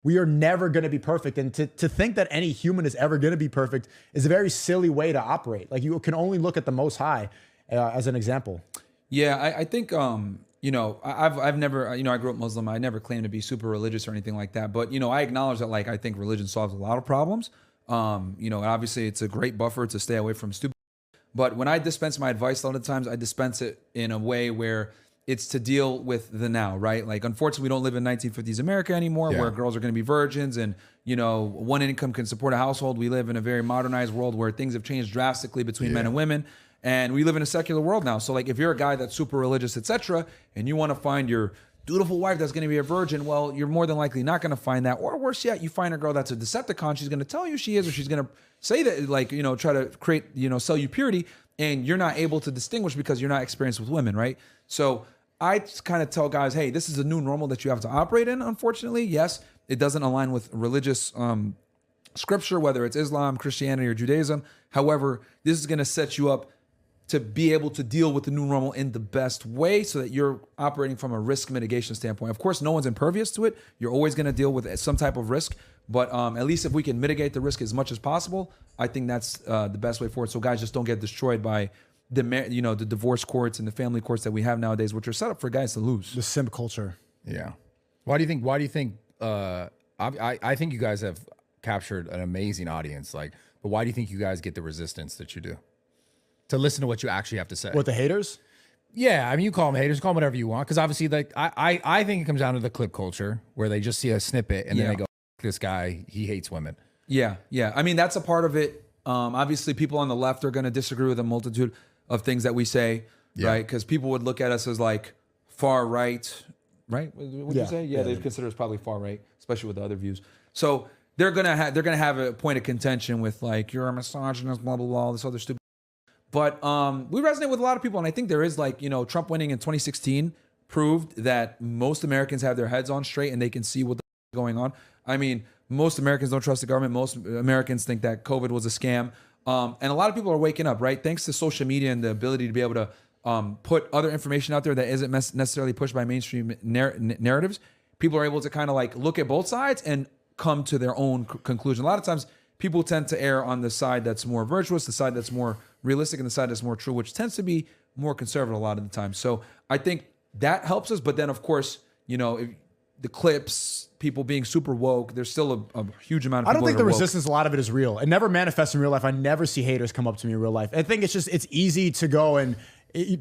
We are never going to be perfect. And to think that any human is ever going to be perfect is a very silly way to operate. Like, you can only look at the Most High as an example. Yeah, I think, you know, I've never, you know, I grew up Muslim. I never claimed to be super religious or anything like that. But, you know, I acknowledge that, like, I think religion solves a lot of problems. You know, obviously it's a great buffer to stay away from stupid. But when I dispense my advice, a lot of times I dispense it in a way where it's to deal with the now, right? Like, unfortunately, we don't live in 1950s America anymore, where girls are going to be virgins and, you know, one income can support a household. We live in a very modernized world where things have changed drastically between men and women. And we live in a secular world now. So, like, if you're a guy that's super religious, etc., and you want to find your dutiful wife that's going to be a virgin, well, you're more than likely not going to find that. Or worse yet, you find a girl that's a Decepticon. She's going to tell you she is, or she's going to say that, like, you know, try to create, you know, sell you purity, and you're not able to distinguish because you're not experienced with women, right? So I kind of tell guys, hey, this is a new normal that you have to operate in, unfortunately. Yes, it doesn't align with religious scripture, whether it's Islam, Christianity, or Judaism. However, this is going to set you up to be able to deal with the new normal in the best way so that you're operating from a risk mitigation standpoint. Of course, no one's impervious to it. You're always going to deal with some type of risk, but at least if we can mitigate the risk as much as possible, I think that's the best way forward. So guys just don't get destroyed by the divorce courts and the family courts that we have nowadays, which are set up for guys to lose. The simp culture. Yeah. Why do you think, I think you guys have captured an amazing audience, like, but why do you think you guys get the resistance that you do? To listen to what you actually have to say. What, the haters? Yeah, I mean, you call them haters, call them whatever you want. Because obviously, like, I think it comes down to the clip culture where they just see a snippet and then they go, this guy, he hates women. Yeah. I mean, that's a part of it. Obviously, people on the left are going to disagree with a multitude of things that we say, right? Because people would look at us as, like, far right, right? Would you say? Yeah, they'd consider us probably far right, especially with the other views. So they're gonna have a point of contention with, like, you're a misogynist, blah blah blah, all this other stupid. But we resonate with a lot of people, and I think there is, like, you know, Trump winning in 2016 proved that most Americans have their heads on straight and they can see what's going on. I mean, most Americans don't trust the government. Most Americans think that COVID was a scam. And a lot of people are waking up, right? Thanks to social media and the ability to be able to put other information out there that isn't necessarily pushed by mainstream narratives. People are able to kind of, like, look at both sides and come to their own conclusion. A lot of times people tend to err on the side that's more virtuous, the side that's more realistic, and the side that's more true, which tends to be more conservative a lot of the time. So I think that helps us. But then, of course, you know, if the clips, people being super woke, there's still a huge amount of people. I don't think the resistance, a lot of it is real. It never manifests in real life. I never see haters come up to me in real life. I think it's easy to go and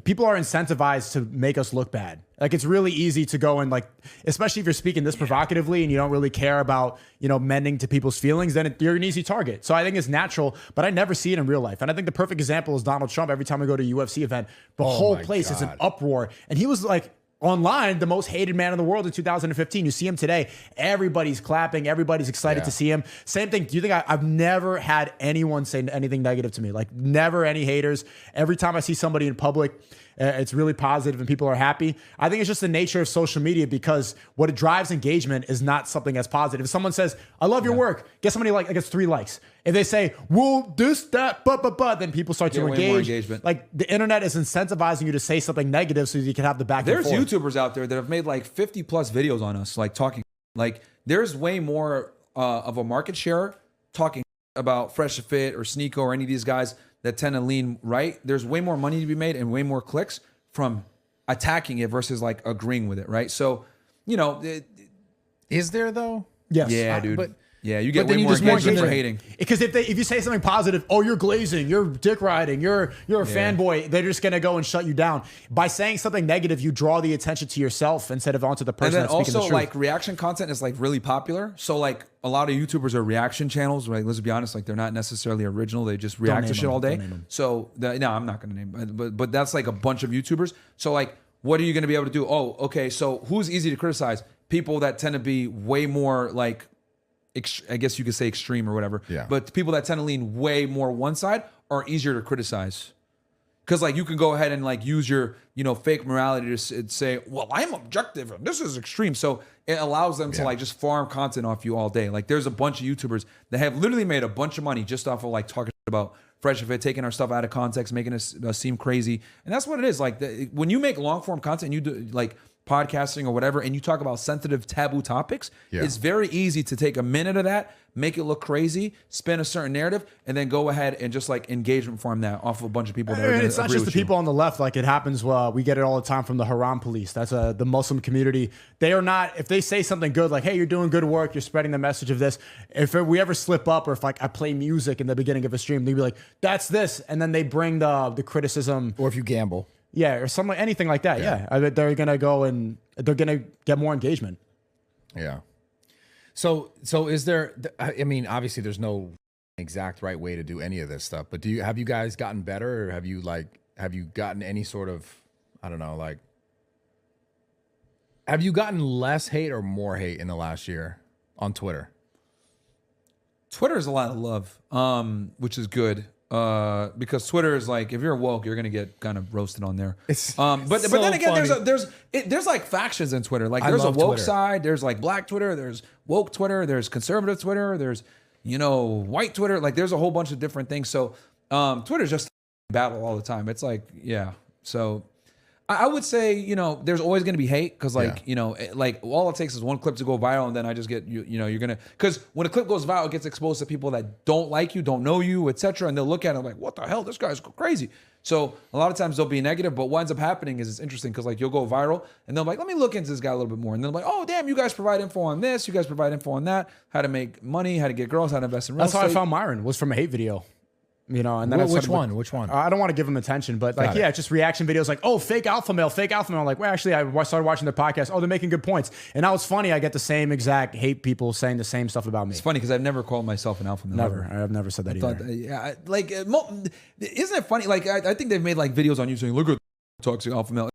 people are incentivized to make us look bad. Like, it's really easy to go and, like, especially if you're speaking this provocatively and you don't really care about, you know, mending to people's feelings, then you're an easy target. So I think it's natural, but I never see it in real life. And I think the perfect example is Donald Trump. Every time we go to a UFC event, the whole place is an uproar. And he was, like, online, the most hated man in the world in 2015. You see him today, everybody's clapping, everybody's excited to see him. Same thing. Do you think I've never had anyone say anything negative to me? Like, never any haters. Every time I see somebody in public, it's really positive and people are happy. I think it's just the nature of social media, because what it drives engagement is not something that's positive. If someone says, I love your work, guess how many like? I guess 3 likes. If they say, well, this, that, but, then people start to engage. Like, the internet is incentivizing you to say something negative so you can have the back and forth. There's YouTubers out there that have made like 50 plus videos on us, like talking. Like, there's way more of a market share talking about Fresh Fit or Sneako or any of these guys that tend to lean right. There's way more money to be made and way more clicks from attacking it versus, like, agreeing with it, right? So, you know, is there though? Yes. Yeah, dude. But yeah, you get way more engagement for hating. Because if you say something positive, oh, you're glazing, you're dick riding, you're a fanboy, they're just gonna go and shut you down. By saying something negative, you draw the attention to yourself instead of onto the person that's speaking the truth. And then also, like, reaction content is, like, really popular. So, like, a lot of YouTubers are reaction channels, right? Let's be honest, like, they're not necessarily original. They just react to shit all day. So, no, I'm not gonna name, but that's like a bunch of YouTubers. So, like, what are you gonna be able to do? Oh, okay. So who's easy to criticize? People that tend to be way more, like, I guess you could say extreme or whatever. Yeah. But people that tend to lean way more one side are easier to criticize. Because, like, you can go ahead and, like, use your, you know, fake morality to say, well, I'm objective and this is extreme. So it allows them to, like, just farm content off you all day. Like, there's a bunch of YouTubers that have literally made a bunch of money just off of, like, talking about Fresh Fit, taking our stuff out of context, making us seem crazy. And that's what it is. Like, when you make long form content, you do, like, podcasting or whatever, and you talk about sensitive, taboo topics, Yeah. it's very easy to take a minute of that, make it look crazy, spin a certain narrative, and then go ahead and just like engagement form that off of a bunch of people that are And gonna it's not agree just the with you. people on the left. Like it happens. We get it all the time from the Haram police. That's the Muslim community. They are not. If they say something good, like, "Hey, you're doing good work. You're spreading the message of this." If we ever slip up, or if like I play music in the beginning of a stream, they'd be like, "That's this," and then they bring the criticism. Or if you gamble. Yeah, or something, anything like that. Yeah, I bet they're gonna go and they're gonna get more engagement. Yeah. So is there? I mean, obviously, there's no exact right way to do any of this stuff. But have you guys gotten better, or have you gotten any sort of, I don't know, like, have you gotten less hate or more hate in the last year on Twitter? Twitter is a lot of love, which is good. Because Twitter is like, if you're woke, you're gonna get kind of roasted on there. But so then again, funny. there's like factions in Twitter. Like I there's a love woke Twitter. side, there's like black Twitter, there's woke Twitter, there's conservative Twitter, there's white Twitter. Like there's a whole bunch of different things. So Twitter's just a battle all the time. It's like, yeah. So I would say, there's always going to be hate because, like, like all it takes is one clip to go viral, and then I just get you're gonna, because when a clip goes viral, it gets exposed to people that don't like you, don't know you, etc., and they'll look at it like, what the hell, this guy's crazy. So a lot of times they'll be negative, but what ends up happening is it's interesting because like you'll go viral, and they'll be like, let me look into this guy a little bit more, and then they're like, oh damn, you guys provide info on this, you guys provide info on that, how to make money, how to get girls, how to invest in real That's estate. how I found Myron, was from a hate video. And then I Which started one? Which one? I don't want to give him attention, but like, Got it. yeah, just reaction videos like, oh, fake alpha male. I'm like, well, actually, I started watching the podcast. Oh, they're making good points. And now it's funny. I get the same exact hate people saying the same stuff about me. It's funny because I've never called myself an alpha male. Never. I've never said that either. Yeah, like, isn't it funny? Like, I think they've made like videos on you saying, look at toxic alpha male.